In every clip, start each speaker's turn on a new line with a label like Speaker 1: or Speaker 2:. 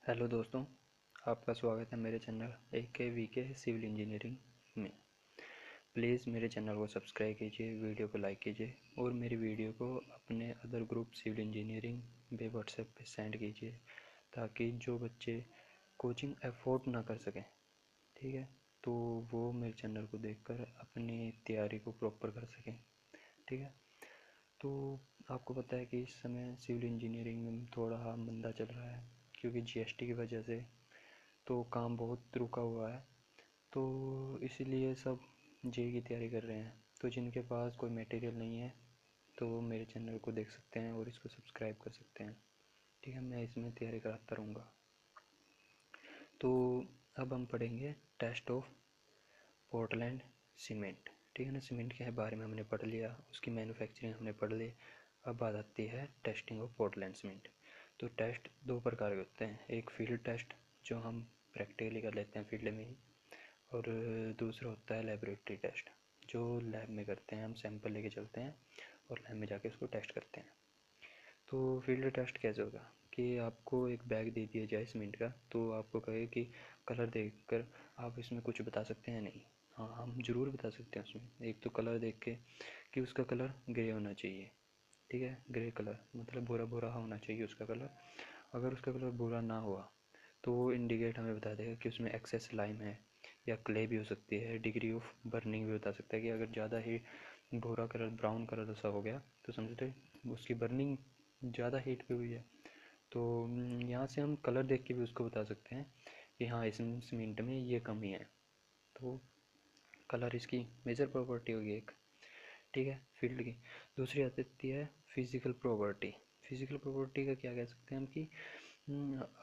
Speaker 1: Hello दोस्तों, आपका स्वागत है मेरे चैनल AKVK सिविल इंजीनियरिंग में। प्लीज़ मेरे चैनल को सब्सक्राइब कीजिए, वीडियो को लाइक कीजिए और मेरी वीडियो को अपने अदर ग्रुप सिविल इंजीनियरिंग पे व्हाट्सएप पे सेंड कीजिए ताकि जो बच्चे कोचिंग अफोर्ड ना कर सकें, ठीक है, तो वो मेरे चैनल को देखकर अपनी तैयारी को प्रॉपर कर सकें, ठीक है। तो आपको पता है कि इस समय सिविल इंजीनियरिंग में थोड़ा मंदा चल रहा है क्योंकि GST की वजह से तो काम बहुत रुका हुआ है। तो इसीलिए सब जेई की तैयारी कर रहे हैं। तो जिनके पास कोई मटेरियल नहीं है तो वो मेरे चैनल को देख सकते हैं और इसको सब्सक्राइब कर सकते हैं, ठीक है। मैं इसमें तैयारी कराता रहूँगा। तो अब हम पढ़ेंगे टेस्ट ऑफ पोर्टलैंड सीमेंट, ठीक है ना। सीमेंट के बारे में हमने पढ़ लिया, उसकी मैन्युफैक्चरिंग हमने पढ़ ली। अब बात आती है टेस्टिंग ऑफ पोर्टलैंड सीमेंट। तो टेस्ट दो प्रकार के होते हैं, एक फील्ड टेस्ट जो हम प्रैक्टिकली कर लेते हैं फील्ड में ही, और दूसरा होता है लेबोरेटरी टेस्ट जो लैब में करते हैं। हम सैंपल लेके चलते हैं और लैब में जाके उसको टेस्ट करते हैं। तो फील्ड टेस्ट कैसे होगा कि आपको एक बैग दे दिया जाए सीमेंट का, तो आपको कहे कि कलर देखकर आप इसमें कुछ बता सकते हैं। नहीं, हाँ, हम ज़रूर बता सकते हैं उसमें। एक तो कलर देख के कि उसका कलर ग्रे होना चाहिए, ठीक है। ग्रे कलर मतलब भूरा भूरा होना चाहिए उसका कलर। अगर उसका कलर भूरा ना हुआ तो वो इंडिकेट हमें बता देगा कि उसमें एक्सेस लाइम है या क्ले भी हो सकती है। डिग्री ऑफ बर्निंग भी बता सकता है कि अगर ज़्यादा ही भूरा कलर ब्राउन कलर सा हो गया तो समझते उसकी बर्निंग ज़्यादा हीट पे हुई है। तो यहाँ से हम कलर देख के भी उसको बता सकते हैं कि हाँ, इस सीमेंट में ये कमी है। तो कलर इसकी मेजर प्रॉपर्टी होगी एक, ठीक है, फील्ड की। दूसरी आती है फिजिकल प्रॉपर्टी। फिजिकल प्रॉपर्टी का क्या कह सकते हैं हम कि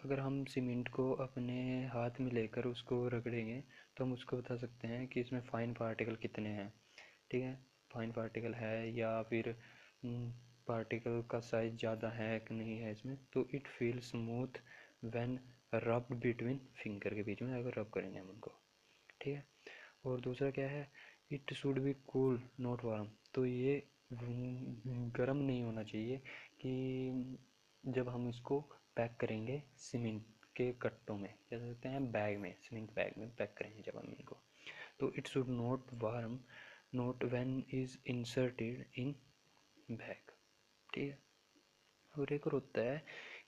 Speaker 1: अगर हम सीमेंट को अपने हाथ में लेकर उसको रगड़ेंगे तो हम उसको बता सकते हैं कि इसमें फाइन पार्टिकल कितने हैं, ठीक है। फाइन पार्टिकल है या फिर पार्टिकल का साइज ज़्यादा है कि नहीं है इसमें। तो it feel smooth when rubbed between finger के बीच में अगर रब करेंगे हम उनको, ठीक है। और दूसरा क्या है, it should be cool not warm. तो ये गर्म नहीं होना चाहिए कि जब हम इसको पैक करेंगे सीमेंट के कट्टों में, कह सकते हैं बैग में, सीमेंट बैग में पैक करेंगे जब हम इनको, तो it should not warm note when is inserted in bag, ठीक है। और एक और होता है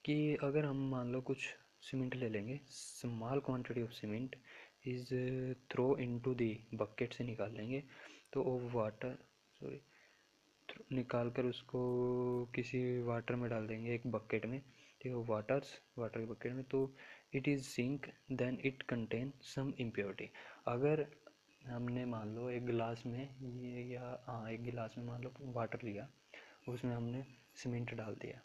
Speaker 1: कि अगर हम मान लो कुछ सीमेंट ले लेंगे, small quantity of cement is throw into the bucket से निकाल लेंगे, तो वो वाटर सॉरी निकाल कर उसको किसी वाटर में डाल देंगे, एक बकेट में, ठीक है, वाटर के बकेट में, तो it is sink then it contain some impurity. अगर हमने मान लो एक गिलास में ये या हाँ एक गिलास में मान लो वाटर लिया, उसमें हमने सीमेंट डाल दिया।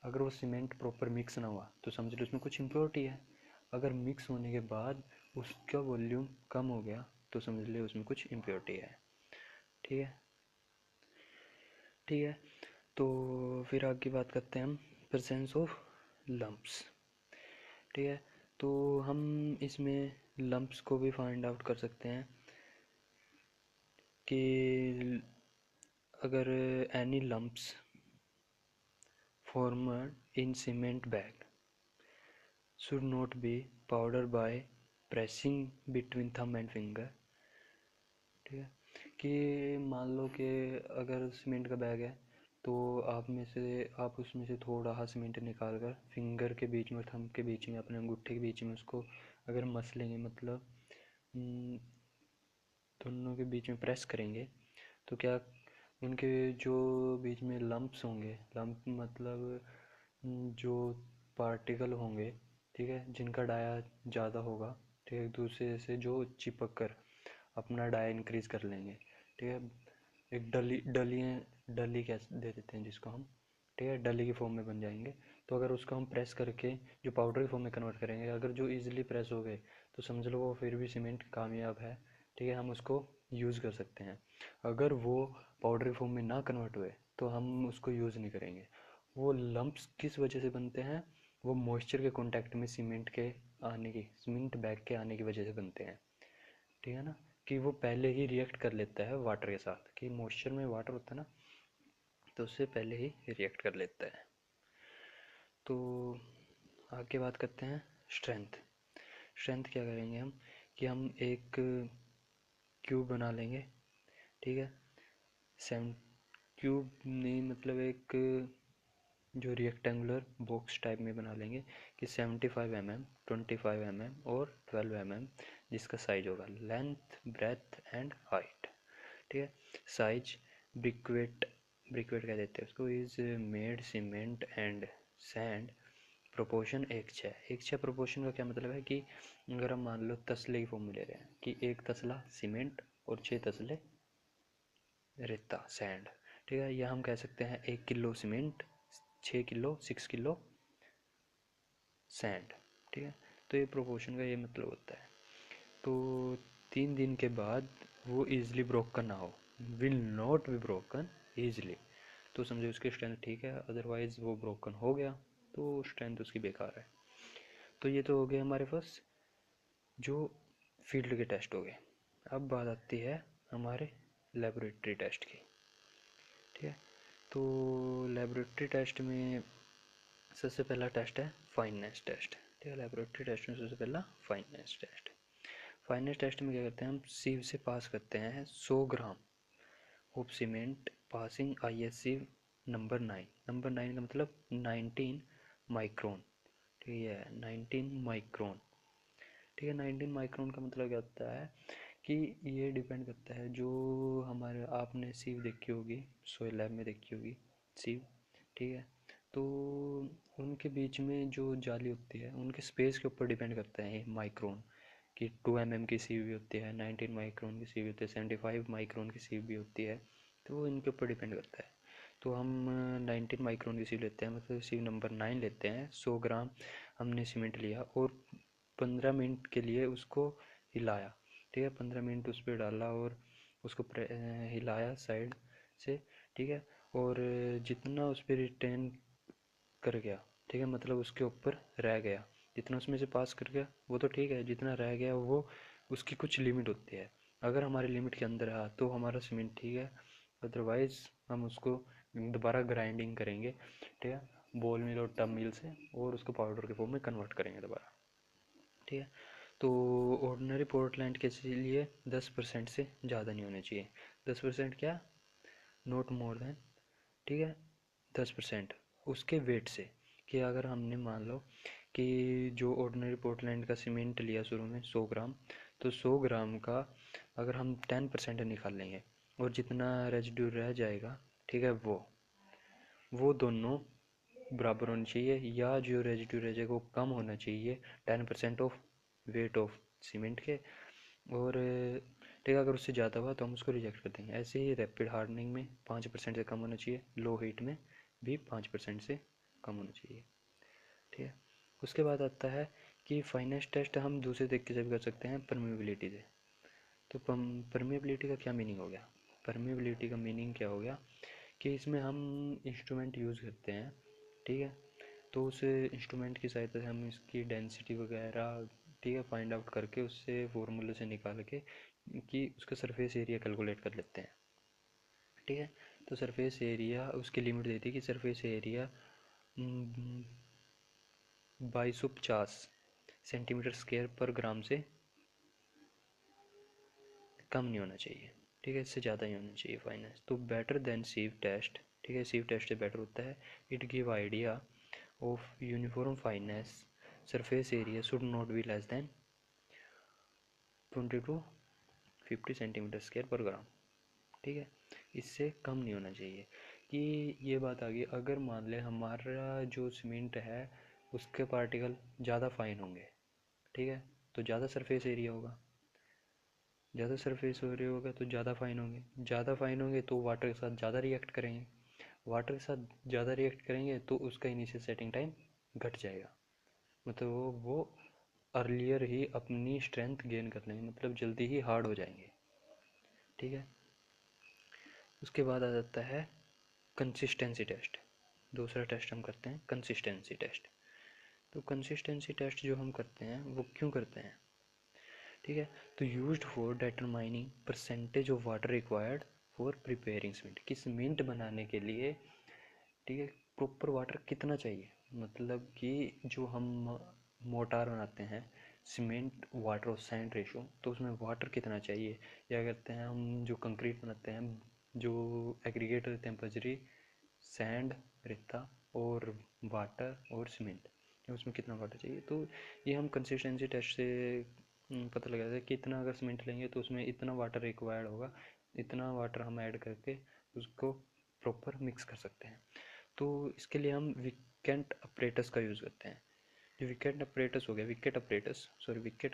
Speaker 1: अगर वो सीमेंट प्रॉपर मिक्स ना हुआ तो समझ लो उसमें कुछ इम्प्योरिटी है। अगर मिक्स होने के बाद उसका वॉल्यूम कम हो गया तो समझ लो उसमें कुछ इम्प्योरिटी है, ठीक है, ठीक है। तो फिर आगे बात करते हैं हम प्रेजेंस ऑफ लम्प्स, ठीक है। तो हम इसमें लम्प्स को भी फाइंड आउट कर सकते हैं कि अगर any lumps formed in cement bag should not be powdered by pressing between thumb and finger, ठीक है। कि मान लो कि अगर सीमेंट का बैग है तो आप उसमें से थोड़ा सा सीमेंट निकाल कर फिंगर के बीच में और थंब के बीच में, अपने अंगूठे के बीच में उसको अगर मस लेंगे, मतलब दोनों के बीच में प्रेस करेंगे, तो क्या उनके जो बीच में लम्प्स होंगे, लम्प मतलब जो पार्टिकल होंगे, ठीक है, जिनका डाया ज़्यादा होगा, ठीक है, एक दूसरे से जो चिपक कर अपना डाया इंक्रीज कर लेंगे, ठीक है। एक डली कैसे दे देते हैं जिसको हम, ठीक है, डली की फॉर्म में बन जाएंगे। तो अगर उसको हम प्रेस करके जो पाउडर की फॉर्म में कन्वर्ट करेंगे, अगर जो इजीली प्रेस हो गए तो समझ लो वो फिर भी सीमेंट कामयाब है, ठीक है, हम उसको यूज़ कर सकते हैं। अगर वो पाउडर की फॉर्म में ना कन्वर्ट हुए तो हम उसको यूज़ नहीं करेंगे। वो लम्प्स किस वजह से बनते हैं, वो मॉइस्चर के कांटेक्ट में सीमेंट बैग के आने की वजह से बनते हैं, ठीक है ना। कि वो पहले ही रिएक्ट कर लेता है वाटर के साथ, कि मॉइस्चर में वाटर होता है ना, तो उससे पहले ही रिएक्ट कर लेता है। तो आगे बात करते हैं स्ट्रेंथ। स्ट्रेंथ क्या करेंगे हम कि हम एक क्यूब बना लेंगे, ठीक है। सेवन क्यूब नहीं, मतलब एक जो रेक्टेंगुलर बॉक्स टाइप में बना लेंगे कि 75 mm, 25 mm और 12 mm जिसका साइज होगा, लेंथ ब्रेथ एंड हाइट, ठीक है। साइज ब्रिकवेट, ब्रिकवेट कह देते हैं उसको, is made cement and sand proportion 1:6। 1:6 proportion का क्या मतलब है कि अगर हम मान लो तसले की फॉर्म में ले रहे हैं कि 1 तसला सीमेंट और 6 तसले रेता, सैंड, ठीक है। या हम कह सकते हैं 1 kilo cement 6 kilo 6 kilo sand, ठीक है। तो ये प्रोपोर्शन का ये मतलब होता है। तो 3 दिन के बाद वो ईजिली ब्रोकन ना हो, will not be broken easily, तो समझो उसकी स्ट्रेंथ ठीक है। अदरवाइज़ वो ब्रोकन हो गया तो स्ट्रेंथ उसकी बेकार है। तो ये तो हो गया हमारे पास जो फील्ड के टेस्ट हो गए। अब बात आती है हमारे लेबोरेटरी टेस्ट की, ठीक है। तो लेबोरेटरी टेस्ट में सबसे पहला टेस्ट है फाइननेस टेस्ट, ठीक है। लेबोरेटरी टेस्ट में सबसे पहला फाइननेस टेस्ट। फाइननेस टेस्ट में क्या करते हैं हम, सीव से पास करते हैं 100 gram of cement passing ISC number 9। Number 9 का मतलब 19 माइक्रोन, ठीक है। 19 माइक्रोन, ठीक है। 19 माइक्रोन का मतलब क्या होता है कि ये डिपेंड करता है, जो हमारे आपने सीव देखी होगी, सोयल लैब में देखी होगी सीव, ठीक है। तो उनके बीच में जो जाली होती है उनके स्पेस के ऊपर डिपेंड करता है माइक्रोन, कि 2 mm की सीव भी होती है, 19 माइक्रोन की सीव होती है, 75 माइक्रोन की सीव भी होती है। तो वो इनके ऊपर डिपेंड करता है। तो हम 19 माइक्रोन की सीव लेते हैं, मतलब सीव नंबर 9 लेते हैं। 100 ग्राम हमने सीमेंट लिया और 15 मिनट के लिए उसको हिलाया, ठीक है। 15 मिनट उस पर डाला और उसको हिलाया साइड से, ठीक है। और जितना उस पर रिटेन कर गया, ठीक है, मतलब उसके ऊपर रह गया, जितना उसमें से पास कर गया वो तो ठीक है, जितना रह गया वो उसकी कुछ लिमिट होती है। अगर हमारे लिमिट के अंदर रहा तो हमारा सीमेंट ठीक है, अदरवाइज़ हम उसको दोबारा ग्राइंडिंग करेंगे, ठीक है, बॉल मिल और टब मिल से, और उसको पाउडर के फॉर्म में कन्वर्ट करेंगे दोबारा, ठीक है। तो ऑर्डिनरी पोर्टलैंड के लिए 10% से ज़्यादा नहीं होना चाहिए। 10% क्या, नॉट मोर देन, ठीक है, 10% उसके वेट से। कि अगर हमने मान लो कि जो ऑर्डिनरी पोर्टलैंड का सीमेंट लिया शुरू में 100 ग्राम, तो 100 ग्राम का अगर हम 10% निकाल लेंगे और जितना रेजिड्यू रह जाएगा, ठीक है, वो दोनों बराबर होनी चाहिए, या जो रेजिड्यू रह जाएगा वो कम होना चाहिए 10% ऑफ वेट ऑफ सीमेंट के। और ठीक है, अगर उससे ज़्यादा हुआ तो हम उसको रिजेक्ट कर देंगे। ऐसे ही रैपिड हार्डनिंग में 5% से कम होना चाहिए, लो हीट में भी 5% से कम होना चाहिए, ठीक है। उसके बाद आता है कि फाइनेस टेस्ट हम दूसरे तरीके से भी कर सकते हैं, परमेबिलिटी से। तो परमेबिलिटी का क्या मीनिंग हो गया, परमेबिलिटी का मीनिंग क्या हो गया कि इसमें हम इंस्ट्रूमेंट यूज़ करते हैं, ठीक है। तो उस इंस्ट्रूमेंट की सहायता से हम इसकी डेंसिटी वगैरह, ठीक है, फाइंड आउट करके उससे फॉर्मूले से निकाल के कि उसका सरफेस एरिया कैलकुलेट कर लेते हैं, ठीक है। तो सरफेस एरिया उसकी लिमिट देती है कि सरफेस एरिया 2250 सेंटीमीटर स्क्वायर पर ग्राम से कम नहीं होना चाहिए, ठीक है, इससे ज़्यादा ही होना चाहिए फाइनेंस। तो बेटर देन सीव टेस्ट, ठीक है, सीव टेस्ट से बेटर होता है। It give idea of uniform finance, surface area should not be less then 20 to 50 centimetre square पर ग्राम, ठीक है, इससे कम नहीं होना चाहिए। कि ये बात आ गई, अगर मान लें हमारा जो सीमेंट है उसके पार्टिकल ज़्यादा फाइन होंगे, ठीक है, तो ज़्यादा सरफेस एरिया होगा, ज़्यादा सरफेस एरिया होगा तो ज़्यादा फाइन होंगे, ज़्यादा फाइन होंगे तो वाटर के साथ ज़्यादा रिएक्ट करेंगे, वाटर के साथ ज़्यादा रिएक्ट करेंगे तो उसका इनिशियल सेटिंग टाइम घट जाएगा, मतलब वो अर्लियर ही अपनी स्ट्रेंथ गेन कर लेंगे, मतलब जल्दी ही हार्ड हो जाएंगे, ठीक है। उसके बाद आ जाता है कंसिस्टेंसी टेस्ट। दूसरा टेस्ट हम करते हैं कंसिस्टेंसी टेस्ट। तो कंसिस्टेंसी टेस्ट जो हम करते हैं वो क्यों करते हैं, ठीक है। तो used for determining percentage of water required for preparing cement, कि सीमेंट बनाने के लिए, ठीक है, प्रॉपर वाटर कितना चाहिए, मतलब कि जो हम मोटार बनाते हैं, सीमेंट वाटर और सैंड रेशो, तो उसमें वाटर कितना चाहिए, या करते हैं हम जो कंक्रीट बनाते हैं, जो एग्रीगेट रहते हैं बजरी, सैंड, रेता और वाटर और सीमेंट, उसमें कितना वाटर चाहिए। तो ये हम कंसिस्टेंसी टेस्ट से पता लगा था कि इतना अगर सीमेंट लेंगे तो उसमें इतना वाटर रिक्वायर्ड होगा, इतना वाटर हम ऐड करके उसको प्रॉपर मिक्स कर सकते हैं। तो इसके लिए हम विकेंट अपरेटस का यूज़ करते हैं। जो विकेट अपरेटस हो गया, विकेट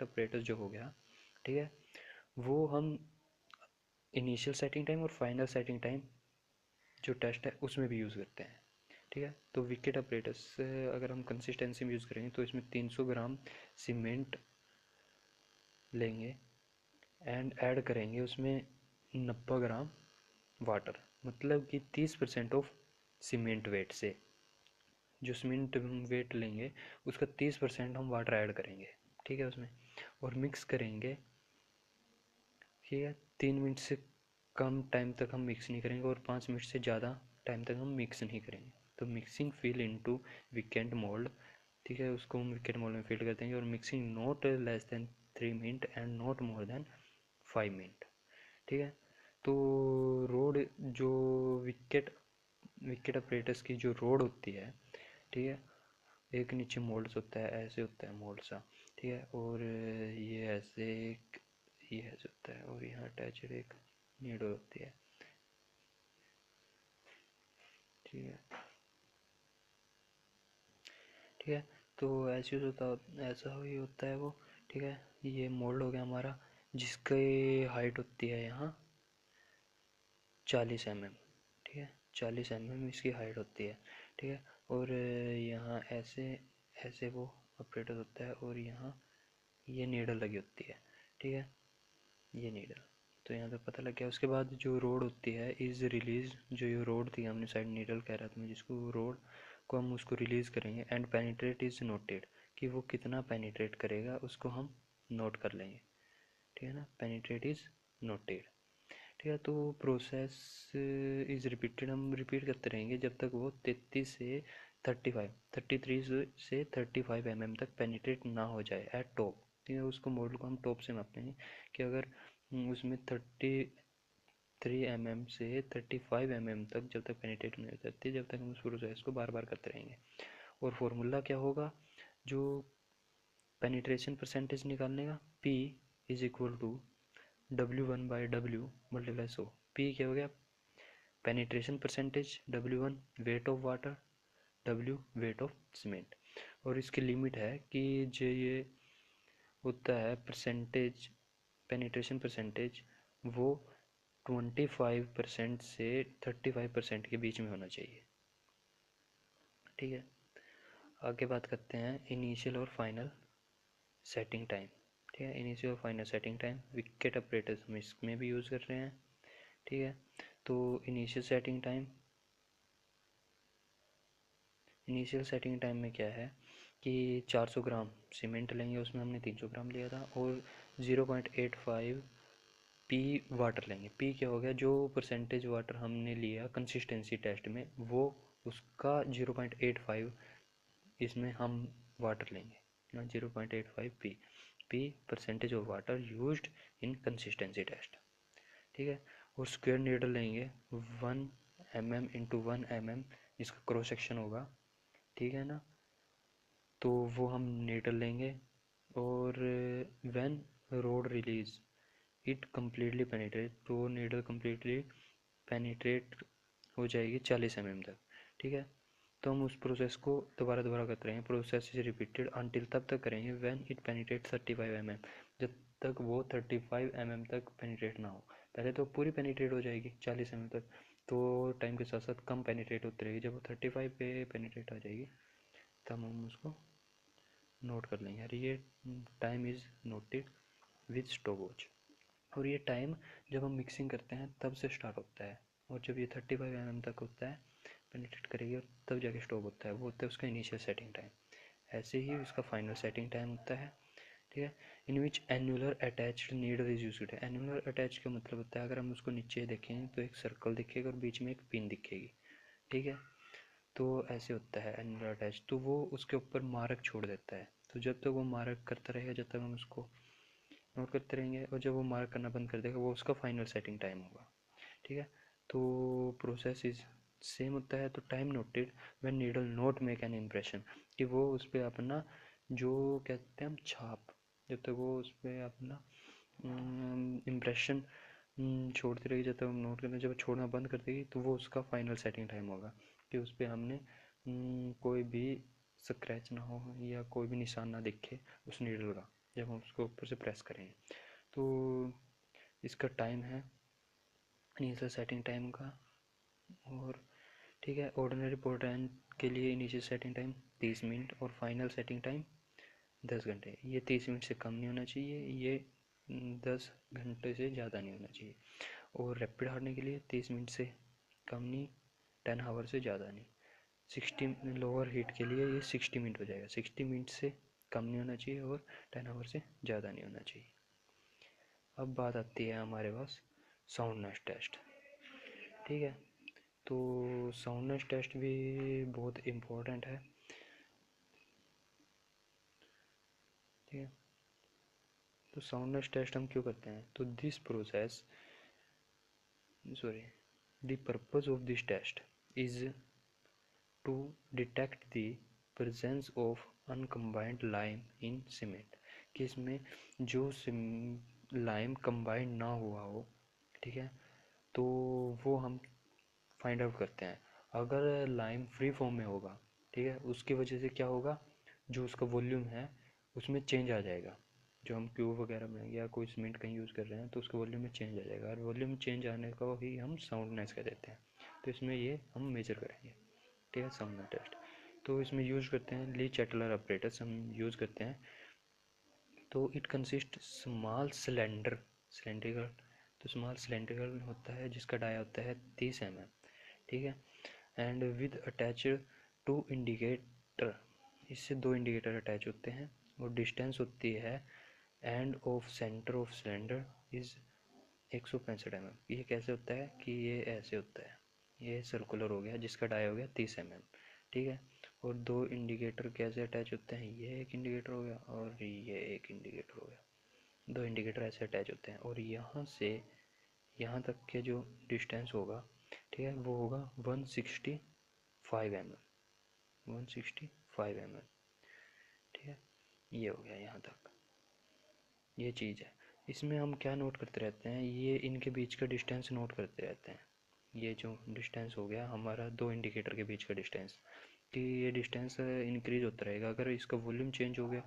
Speaker 1: अपरेटस जो हो गया, ठीक है, वो हम इनिशियल सेटिंग टाइम और फाइनल सेटिंग टाइम जो टेस्ट है उसमें भी यूज़ करते हैं। ठीक है, तो विकेट अपरेटस अगर हम कंसिस्टेंसी में यूज़ करेंगे तो इसमें 300 ग्राम सीमेंट लेंगे एंड ऐड करेंगे उसमें 90 ग्राम वाटर, मतलब कि 30% ऑफ सीमेंट वेट से, जो सीमेंट वेट लेंगे उसका 30% हम वाटर ऐड करेंगे। ठीक है, उसमें और मिक्स करेंगे। ठीक है, 3 मिनट से कम टाइम तक हम मिक्स नहीं करेंगे और 5 मिनट से ज़्यादा टाइम तक हम मिक्स नहीं करेंगे। तो मिक्सिंग फिल इनटू विकेंट मोल्ड, ठीक है, उसको हम विकेट मोल्ड में फिल कर देंगे और mixing not less than 3 minute and not more than 5 minute. ठीक है, तो रोड जो विकेट विकेट अपरेटस की जो रोड होती है, ठीक है, एक नीचे मोल्ड्स होता है, ऐसे होता है मोल्ड सा, ठीक है, और ये ऐसे होता है और यहाँ अटैचड एक नीडल होती है। ठीक है, ठीक है, तो ऐसे ऐसा ही होता है वो। ठीक है, ये मोल्ड हो गया हमारा, जिसकी हाइट होती है यहाँ 40 mm। ठीक है, 40 mm इसकी हाइट होती है। ठीक है, और यहाँ ऐसे ऐसे वो ऑपरेटर होता है और यहाँ ये नीडल लगी होती है। ठीक है, ये नीडल, तो यहाँ पे पता लग गया। उसके बाद जो रोड होती है इज़ रिलीज, जो ये रोड थी हमने साइड नीडल कह रहा था मैं, जिसको रोड को हम उसको रिलीज़ करेंगे एंड पेनिट्रेट इज़ नोटेड, कि वो कितना पेनिट्रेट करेगा उसको हम नोट कर लेंगे। ठीक है ना, पेनिट्रेट इज़ नोटेड। ठीक है, तो प्रोसेस इज़ रिपीटेड, हम रिपीट करते रहेंगे जब तक वो 33 से 35 तक पेनिट्रेट ना हो जाए एट टॉप। ठीक है, उसको मॉडल को हम टॉप से मापते हैं कि अगर उसमें 33 mm से 35 mm तक जब तक पेनिट्रेट नहीं हो जाती, जब तक हम उस प्रोसेस को बार बार करते रहेंगे। और फॉर्मूला क्या होगा जो पेनिट्रेशन परसेंटेज निकालने का, P is equal to W1/W multiply सो। P क्या हो गया, penetration percentage, W1 weight of water, W weight of cement. और इसकी लिमिट है कि जो ये होता है परसेंटेज, पेनिट्रेशन परसेंटेज, वो 25% से 35% के बीच में होना चाहिए। ठीक है, आगे बात करते हैं इनिशियल और फाइनल सेटिंग टाइम। ठीक है, इनिशियल और final setting time wicket operators हम इसमें भी यूज़ कर रहे हैं। ठीक है, तो इनिशियल सेटिंग टाइम में क्या है कि 400 ग्राम सीमेंट लेंगे, उसमें हमने 300 ग्राम लिया था, और 0.85 पी वाटर लेंगे। पी क्या हो गया, जो परसेंटेज वाटर हमने लिया कंसिस्टेंसी टेस्ट में, वो उसका 0.85 इसमें हम वाटर लेंगे ना, 0.85 P percentage of water used in consistency test. ठीक है, और स्क्वायर नीडल लेंगे 1 mm इंटू 1 mm, इसका क्रॉस सेक्शन होगा। ठीक है ना, तो वो हम नीडल लेंगे और when road release it completely penetrate, तो नीडल कम्प्लीटली पेनिट्रेट हो जाएगी 40 mm तक। ठीक है, तो हम उस प्रोसेस को दोबारा दोबारा करते रहेंगे, प्रोसेस इज रिपीटेड अनटिल तब तक करेंगे व्हेन इट पेनिट्रेट 35 mm, जब तक वो 35 mm तक पेनिट्रेट ना हो। पहले तो पूरी पेनिट्रेट हो जाएगी 40 mm तक, तो टाइम के साथ साथ कम पेनिट्रेट होती रहेगी, जब वो 35 पे पेनिट्रेट आ जाएगी तब हम उसको नोट कर लेंगे। अरे ये time is noted with stopwatch. और ये टाइम जब हम मिक्सिंग करते हैं तब से स्टार्ट होता है, और जब ये 35 mm तक होता है पेनिट्रेट करेगी और तब जाके स्टॉप होता है, वो होता है उसका इनिशियल सेटिंग टाइम। ऐसे ही उसका फाइनल सेटिंग टाइम होता है। ठीक है, in which annular attached needle is used है। एनुलर अटैच का मतलब होता है, अगर हम उसको नीचे देखें तो एक सर्कल दिखेगा और बीच में एक पिन दिखेगी। ठीक है, तो ऐसे होता है एनुलर अटैच, तो वो उसके ऊपर मार्क छोड़ देता है। तो जब तक वो मार्क करता रहेगा, जब तक हम उसको नोट करते रहेंगे, और जब वो मार्क करना बंद कर देगा वो उसका फाइनल सेटिंग टाइम होगा। ठीक है, तो प्रोसेस इज सेम होता है। तो time noted when needle note make an impression, कि वो उस पर अपना जो कहते हैं हम छाप, जब तक वो उस पर अपना इम्प्रेशन छोड़ती रहेगी, जब तक हम नोट करना, जब छोड़ना बंद कर देगी तो वो उसका फाइनल सेटिंग टाइम होगा, कि उस पर हमने कोई भी स्क्रैच ना हो या कोई भी निशान ना दिखे उस नीडल का, जब हम उसको ऊपर से प्रेस करेंगे। तो इसका टाइम है इनिशियल सेटिंग टाइम का। और ठीक है, ऑर्डिनरी पोर्ट के लिए इनिशियल सेटिंग टाइम 30 मिनट और फाइनल सेटिंग टाइम 10 घंटे। ये 30 मिनट से कम नहीं होना चाहिए, ये 10 घंटे से ज़्यादा नहीं होना चाहिए। और रैपिड हारने के लिए 30 मिनट से कम नहीं, 10 आवर से ज़्यादा नहीं। 60 लोअर हीट के लिए ये 60 मिनट हो जाएगा, 60 मिनट से कम नहीं होना चाहिए और 10 आवर से ज़्यादा नहीं होना चाहिए। अब बात आती है हमारे पास साउंडनेस टेस्ट। ठीक है, तो साउंडनेस टेस्ट भी बहुत इम्पोर्टेंट है। ठीक है, तो साउंडनेस टेस्ट हम क्यों करते हैं? तो this process the purpose of this test is to detect the presence of uncombined lime in cement, कि इसमें जो लाइम कंबाइंड ना हुआ हो, ठीक है, तो वो हम फाइंड आउट करते हैं। अगर लाइम फ्री फॉर्म में होगा, ठीक है, उसकी वजह से क्या होगा, जो उसका वॉल्यूम है उसमें चेंज आ जाएगा। जो हम क्यूब वगैरह बनाएंगे या कोई सीमेंट कहीं यूज़ कर रहे हैं तो उसके वॉल्यूम में चेंज आ जाएगा, और वॉल्यूम चेंज आने को ही हम साउंडनेस कह देते हैं। तो इसमें ये हम मेजर करेंगे। ठीक है, साउंडनेस टेस्ट। तो इसमें यूज़ करते हैं ली चैटलर ऑपरेटर्स हम यूज़ करते हैं। तो इट कंसिस्ट स्मॉल सिलेंड्रिकल, तो स्मॉल सिलेंड्रिकल होता है जिसका डाया होता है 30 mm। ठीक है, and with attached to indicator, इससे 2 इंडिकेटर अटैच होते हैं, और डिस्टेंस होती है end of centre of cylinder is 165 mm। ये कैसे होता है कि ये ऐसे होता है, ये सर्कुलर हो गया जिसका डाया हो गया 30 mm। ठीक है, और 2 इंडिकेटर कैसे अटैच होते हैं, ये एक इंडिकेटर हो गया और ये एक इंडिकेटर हो गया। 2 इंडिकेटर ऐसे अटैच होते हैं, और यहाँ से यहाँ तक के जो डिस्टेंस होगा, ठीक है, वो होगा 165 mm, 165 mm। ठीक है, ये हो गया यहाँ तक, ये चीज़ है। इसमें हम क्या नोट करते रहते हैं, ये इनके बीच का डिस्टेंस नोट करते रहते हैं। ये जो डिस्टेंस हो गया हमारा 2 इंडिकेटर के बीच का डिस्टेंस, कि ये डिस्टेंस इंक्रीज होता रहेगा। अगर इसका वॉल्यूम चेंज हो गया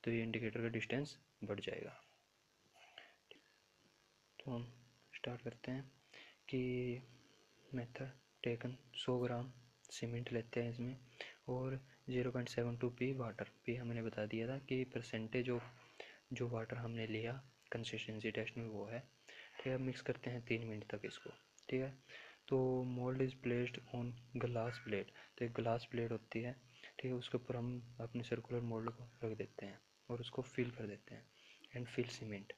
Speaker 1: तो ये इंडिकेटर का डिस्टेंस बढ़ जाएगा। तो हम स्टार्ट करते हैं कि मेथड टेकन 100 ग्राम सीमेंट लेते हैं इसमें, और 0.72 पी वाटर। पी हमने बता दिया था कि परसेंटेज ऑफ जो वाटर हमने लिया कंसिस्टेंसी टेस्ट में वो है। ठीक है, मिक्स करते हैं 3 मिनट तक इसको। ठीक है, तो mould is placed on glass plate, तो एक ग्लास प्लेट होती है, ठीक है, उसके ऊपर हम अपने सर्कुलर मोल्ड को रख देते हैं और उसको फिल कर देते हैं, एंड फिल सीमेंट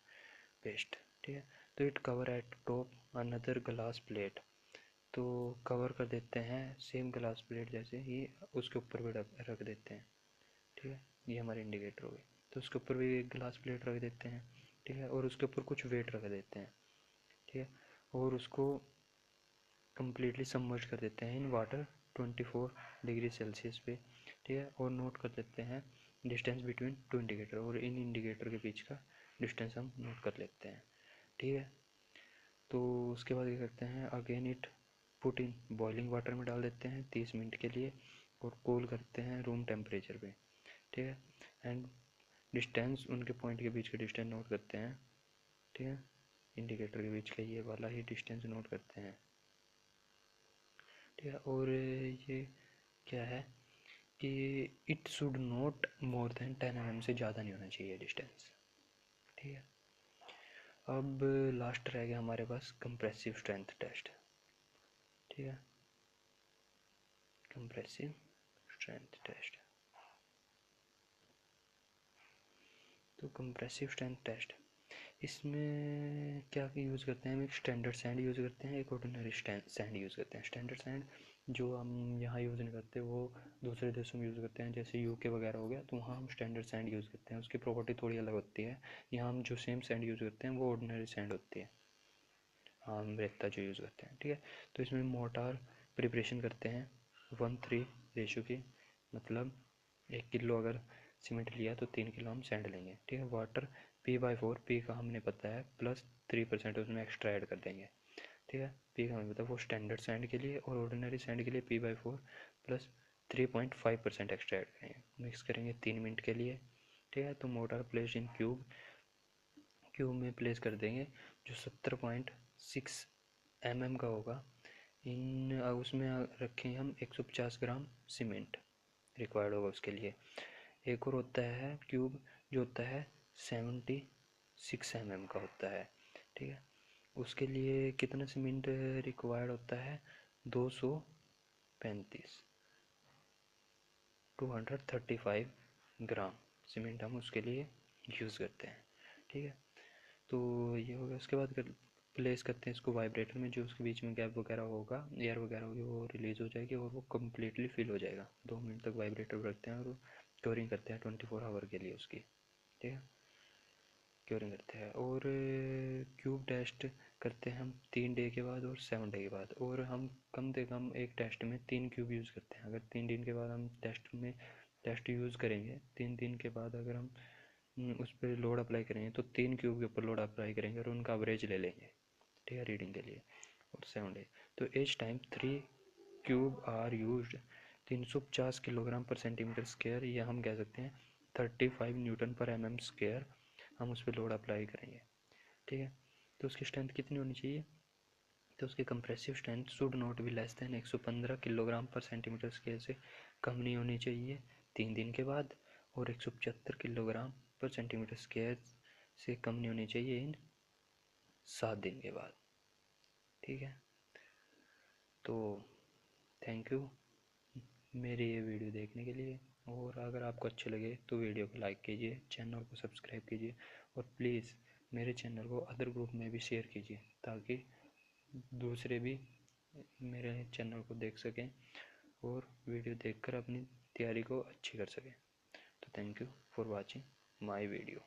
Speaker 1: पेस्ट। ठीक है, तो it cover at top another glass plate, तो कवर कर देते हैं सेम ग्लास प्लेट जैसे ही उसके ऊपर भी रख देते हैं। ठीक है, ये हमारे इंडिकेटर हो गए। तो उसके ऊपर भी एक ग्लास प्लेट रख देते हैं, ठीक है, और उसके ऊपर कुछ वेट रख देते हैं। ठीक है, और उसको कम्प्लीटली सबमर्ज कर देते हैं इन वाटर 24 डिग्री सेल्सियस पे। ठीक है, और नोट कर देते हैं डिस्टेंस बिटवीन 2 इंडिकेटर, और इन इंडिकेटर के बीच का डिस्टेंस हम नोट कर लेते हैं। ठीक है, तो उसके बाद क्या करते हैं, again it put in boiling water में डाल देते हैं 30 मिनट के लिए, और कूल करते हैं रूम टेम्परेचर पे। ठीक है, एंड डिस्टेंस उनके पॉइंट के बीच का डिस्टेंस नोट करते हैं। ठीक है, इंडिकेटर के बीच का ये वाला ही डिस्टेंस नोट करते हैं। ठीक है, और ये क्या है कि it should not more than 10 mm से ज़्यादा नहीं होना चाहिए डिस्टेंस। ठीक है, अब लास्ट रह गया हमारे पास कंप्रेसिव स्ट्रेंथ टेस्ट। ठीक है, कंप्रेसिव स्ट्रेंथ टेस्ट। तो कंप्रेसिव स्ट्रेंथ टेस्ट, इसमें क्या यूज़ करते हैं हम, एक स्टैंडर्ड सैंड यूज़ करते हैं, एक ऑर्डिनरी सैंड यूज़ करते हैं। स्टैंडर्ड सैंड जो हम यहाँ यूज़ नहीं करते वो दूसरे देशों में यूज़ करते हैं, जैसे यूके वगैरह हो गया, तो वहाँ हम स्टैंडर्ड सैंड यूज़ करते हैं, उसकी प्रॉपर्टी थोड़ी अलग होती है। यहाँ हम जो सेम सैंड यूज़ करते हैं वो ऑर्डिनरी सैंड होती है, हाँ हम रेता जो यूज़ करते हैं, ठीक है। तो इसमें मोटार प्रिपरेशन करते हैं 1:3 रेशो की, मतलब 1 किलो अगर सीमेंट लिया तो 3 किलो हम सैंड लेंगे, ठीक है। वाटर P/4, पी का हमने पता है प्लस 3% उसमें एक्स्ट्रा ऐड कर देंगे, ठीक है। पी का हमें पता है, वो स्टैंडर्ड सैंड के लिए, और ऑर्डिनरी सैंड के लिए P/4 प्लस 3.5% एक्स्ट्रा ऐड करेंगे, मिक्स करेंगे 3 मिनट के लिए, ठीक है। तो मोटार प्लेस इन क्यूब में प्लेस कर देंगे, जो 70.6 mm का होगा। उसमें रखेंगे हम 150 ग्राम सीमेंट रिक्वायर्ड होगा उसके लिए। एक और होता है क्यूब जो होता है 76 mm का होता है, ठीक है। उसके लिए कितना सीमेंट रिक्वायर्ड होता है? 235 235 ग्राम सीमेंट हम उसके लिए यूज़ करते हैं, ठीक है। तो ये हो गया। उसके बाद प्लेस करते हैं इसको वाइब्रेटर में, जो उसके बीच में गैप वगैरह होगा, एयर वगैरह होगी, वो रिलीज़ हो जाएगी और वो कम्प्लीटली फिल हो जाएगा। 2 मिनट तक वाइब्रेटर रखते हैं और क्योरिंग करते हैं 24 आवर के लिए उसकी, ठीक है। क्योरिंग करते हैं और क्यूब टेस्ट करते हैं हम 3 डे के बाद और 7 डे के बाद, और हम कम से कम एक टेस्ट में 3 क्यूब यूज़ करते हैं। अगर 3 दिन के बाद हम टेस्ट यूज़ करेंगे, 3 दिन के बाद अगर हम उस पर लोड अप्लाई करेंगे तो 3 क्यूब के ऊपर लोड अप्लाई करेंगे और उनका एवरेज ले लेंगे, ठीक है, रीडिंग के लिए। और 7 डे, तो each time 3 cube are use 350 kilogram centimetre square, या हम कह सकते हैं 35 N/mm² हम उस पर लोड अप्लाई करेंगे, ठीक है। तो उसकी स्ट्रेंथ कितनी होनी चाहिए? तो उसकी compressive strength should not be less than 115 kilogram centimetre square से कम नहीं होनी चाहिए 3 दिन के बाद, और 175 किलोग्राम/सेंटीमीटर स्क्वायर से कम नहीं होनी चाहिए इन 7 दिन के बाद, ठीक है। तो थैंक यू मेरी ये वीडियो देखने के लिए, और अगर आपको अच्छे लगे तो वीडियो को लाइक कीजिए, चैनल को सब्सक्राइब कीजिए, और प्लीज़ मेरे चैनल को अदर ग्रुप में भी शेयर कीजिए, ताकि दूसरे भी मेरे चैनल को देख सकें और वीडियो देखकर अपनी तैयारी को अच्छी कर सकें। तो thank you for watching my video.